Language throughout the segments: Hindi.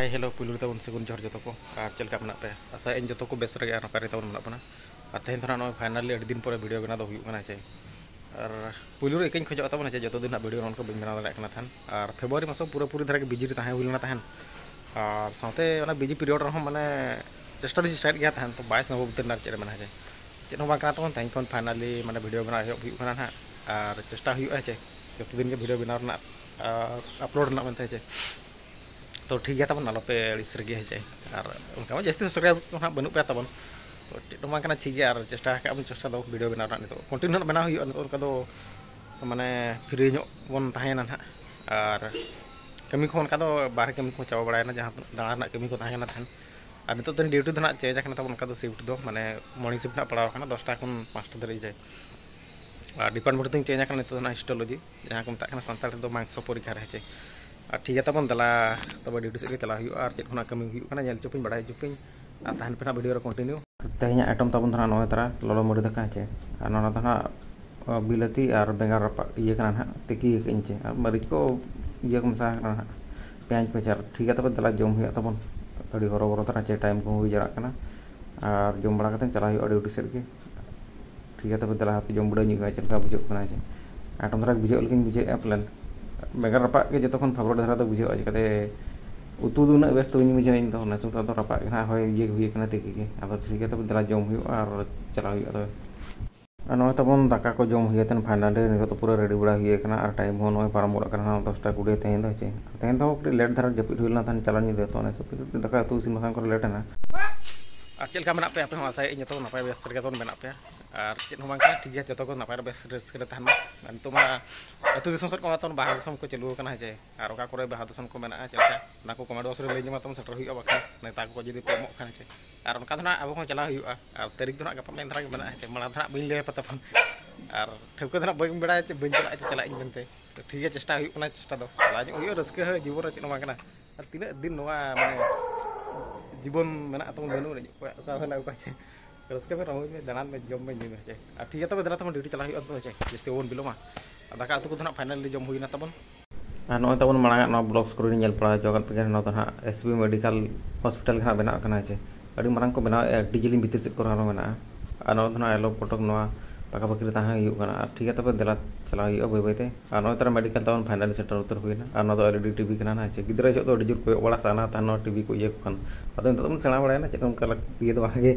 हाय हेलो पुलु तबन सगुन जोहर जतो को और चलका मना पे आशा इन जतो को बेस रगे नपाय रे तबन मना पना और तेहन थना नो फाइनली अडी दिन परे वीडियो बना दो हुयु कना चे और पुलु रे इकन खजो तबन चे जतो दिन वीडियो उनको बिन बना दाड़ा कना थान और फेब्रुआरी मासो पूरा पूरी धरा के बिजी रे ताहे हुइलना ताहन और साथे ओना बिजी पीरियड रे हम माने चेष्टा दी स्टार्ट गया थान तो 22 नवंबर भीतर ना चे मना चे चे नो बा का तबन ताइन कोन फाइनली माने वीडियो बना हुयु कना ना और चेष्टा हुयु चे जतो दिन के वीडियो बना ना अपलोड ना मनते चे तो ठीक है तबन आलोपे अड़िस रगे हेचे और उनका जस्ती सब्सक्राइब हाँ बनू पे तबन तो टेटमा करना ठीक है और चेष्टा के चेष्टा दो वीडियो बना तो कंटिन्यू बना हुई उनका दो माने फ्री बन तहना ना और कमी को उनका दो बाहर कमी को चावा बड़ा जहाँ दाड़ा कमी को तहना थान और नितो ड्यूटी दो ना चेंज तब उनका दो शिफ्ट दो माने मॉर्निंग शिफ्ट ना पड़ाव 10टा खन 5टा धरी जाए और डिपार्टमेंट तो चेंज नितो हिस्टोलॉजी जहाँ को मतलब सानताड़ दो मांगसो परीक्षा रहे और ठीक है तबन दला तब ड्यूटी से चला और चेक कमी हुई चुपिन बड़ा चुपिन और तहन पे वीडियो कंटिन्यू तेज आइटम तबन धना नौ तारा ललो मुड़ी दाका चे और बिलाती और बेंगार रपा ये ना तिकी चे मरीच को ये को मसा पेंज को चार ठीक है तब दला जम हुई तबन अड़ी हरो बरो तारा चे टाइम को हुई जरा और जम बड़ा चला ड्यूटी सेट के ठीक है तब दला जम बड़ा चलका बुझे चे आइटम धरा बुझे लेकिन बुझे प्लान बेगार रपा के जो फेवरेट धरा तो बुझे चिकाते उतु उना व्यस्त तो बुझे इन नसुता तो रपा ये हुई तिकी के अब ठीक है तब दला जम हुई और चला नॉय तबन दाका को जम हुई फाइनली नित तो पूरा रेडी बड़ा हुई और टाइम हो नॉय पारम 10टा 20 तेहन चे तेहन तो लेट धारा जपिद हुई लेना चला नीदे तो दाका उतु इसिन मसान को लेट और चलका मना पे आपे आशा इन जो नपाय बेस रे बना पे और चेक ठीक है जो को नपाय बेस रस्क तहन तो अतु दिसम सर को बाहर दिसम को चलू कना जे और ओका करे बाहर दिसम को मेना चलका ना को कमेंट बॉक्स रे लई जमा तम सटर हुई बाखा नेता को जदी प्रमोट खाने चे और उनका धना अब चला हुई और तारीख धना गपा मेन धरा के मेना चे मना धना बिन ले पता फन और ठेको धना बई बेड़ा चे बन चला इन बनते तो ठीक है चेष्टा हुई ना चेष्टा दो लाज हुई रस्क जीवन रे चिनमा कना और तीना दिन नोवा माने जीवन मेना तम बनू रे ओका भेला ओका चे रस्के में रहो में दाना में जम में दिन चे और ठीक है तब दला तम ड्यूटी चला हुई तो चे जस्ते ओन बिलोमा दाका अतु को धना फाइनली जम हुई ना तबन और नॉय तबन मांगा ना ब्लॉग्स को नेल पड़ा जगन पे ना तो ना एसबी मेडिकल हॉस्पिटल का बना कना चे अड़ी मारंग को बना डिजिली भीतर से को रहा बना और नॉय धना एलो पटक नवा पाका पकड़ी ताहा हुई कना ठीक है तब दला चला हुई बय बयते और नॉय तरह मेडिकल तबन फाइनली सेटर उतर हुईना और ना तो एलईडी टीवी कना ना चे गिदरा जो तो डिजिल को बड़ा साना तानो टीवी को ये कन अदो तबन सेना बड़ा ना चे उनका ये तो आगे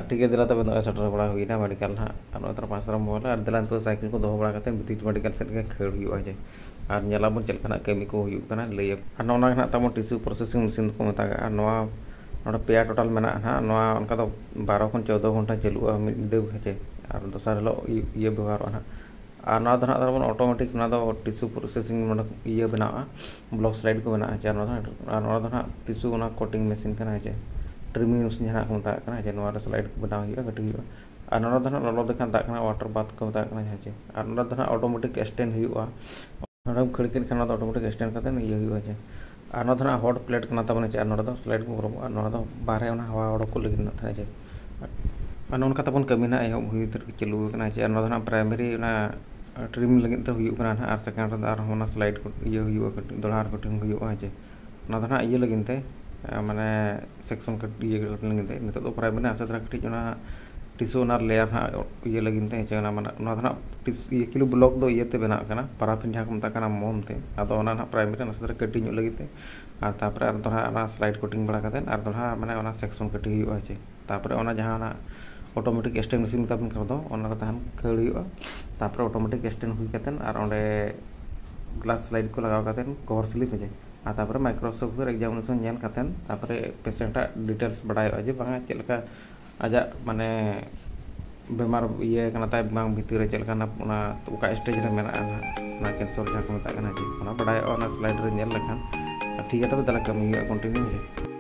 ठीक है दिला तब सेटर बड़ा हुईना मेडिकल हाँ और तरह 5 मोबाइल और दिला तो साइकिल को दोहो बड़ा बीती मेडिकल सेट के खेड़ हुआ जे और नेलाबन चलना कमी को हुई ले और तब टिश्यू प्रोसेसिंग मशीन को मतागा और पे टोटाल मेना उनका 12 खन 14 घंटा चलुआ मिद हेचे और दोसर हिलो ये व्यवहार और ना तो ऑटोमेटिक टिश्यू प्रोसेसिंग ये बना ब्लॉक स्लाइड को बना और टिश्यू कोटिंग मशीन हेचे ट्रिमिंग मशीन जहाँ को मत स्लाइड को बना कटी और ललो देखा दाना वाटर बाथ को मत चे और ऑटोमेटिक स्टैंड हुआ खड़की खान ऑटोमेटिक स्टैंड करते ये और हॉट प्लेट तबन चे और स्लाइड को बरब बाहर हवा उड़को लगे चे और उनका तबन कमी ना एहब हुई चलू चे और प्राइमरी ट्रिम लगे और सेकेंड और स्लाइड को ये दोड़ा कटिंग चे ये लगे माने सेक्शन ये लगे नित तो प्राइमरी आसे धरा कटी टिश्यू लेयर ना ये लगे चे ये किलो ब्लॉक दो ये बना पाराफिन जहाँ को मत मोमते अदो प्राइमरी नासे धरा कटी लगे और तापर दोड़ा स्लाइड कटिंग बड़ा और दोड़ा माने सेक्शन कटी हुआ चे तापर जहाँ ऑटोमेटिक स्टैंड मशीन तबन कर तहन खेड़ हुआ ऑटोमेटिक स्टैंड हुई और ग्लास स्लाइड को लगा कवर स्लिप चे और तापर माइक्रोसॉफ्ट एग्जामिनेशन पेशेंट डिटेल्स बड़ा जे बांगा चलका आजा माने बेमार ये भीतर चलका स्टेज रे मेना कैंसर जहाँ को मत बड़ा स्लाइड रे लेखान ठीक है तब दला कमी कंटिन्यू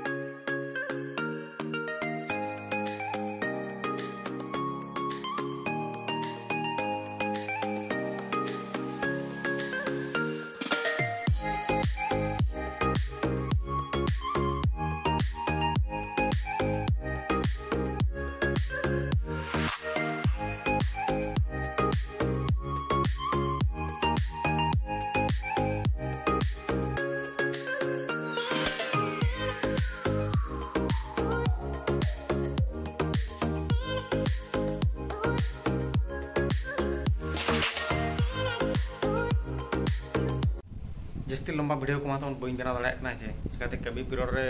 जस्ती लंबा वीडियो को तो बी बना दाड़ा चे चिकाते कभी पीरियड रे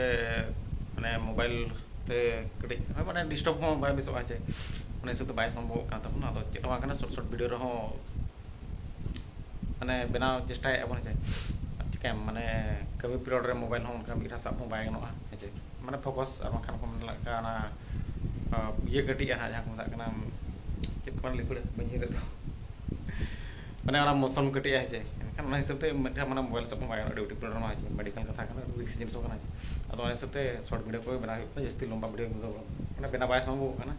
माने मोबाइल ते कटी माने डिस्टर्ब हो बाय बेसो चे माने हिसाब ते बाय संभव का तबना तो Chetwa kana short short video रहो माने बना चेष्टा अपन चे चिका माने कभी पीरियड रे मोबाइल हो उनका बिरा सब बाय गनोआ चे माने फोकस और माखान को लगा ये कटी है जहां को मता चेक कर लिखड़ बनी रे तो माने मौसम कटी है चे kan ona hisab te mana mobile सब बाय ड्यूटी पर रमा है मेडिकल कथा kana रिक्स जिन सो kana ado ona hisab te short video ko bena hu जस्ती लंबा वीडियो को माने बना बाय संभव kana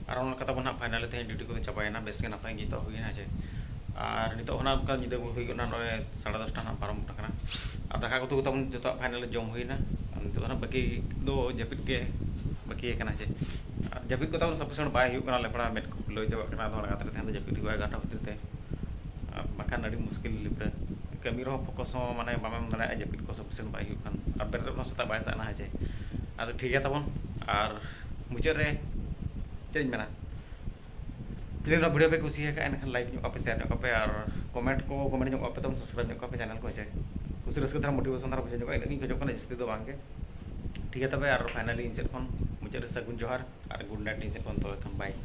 और उन कथा बना फाइनल थे ड्यूटी को चाबायना बेस के नापाय गी तो हुई ना चे और नितो होना का निदे हुई गना 10:30 ना पारम टकना और दाका को तो तम जतो फाइनल जम हुई ना नितो ना बाकी दो जपित के बाकी kana चे जपित को तो सफिशिएंट बाय हुई kana लेपड़ा मेट को लो जब kana तो लगा थे जपित हुआ गाटा होते थे makan dari muskil libre kami roh fokus mana bamem mana aja pit ko sufficient bai kan ar better no seta bai sana aja ado ठीक है tabon ar muchar re change mana pilih video pe kusi है kan like nyok apa share nyok apa ar comment nyok apa tom subscribe nyok apa channel ko aja kusi raska thara motivation thara bujhe nyok ini ko jokon jasti do bangke ठीक है तबे ar finally inset kon muchar sagun johar ar good night inset kon to kan bye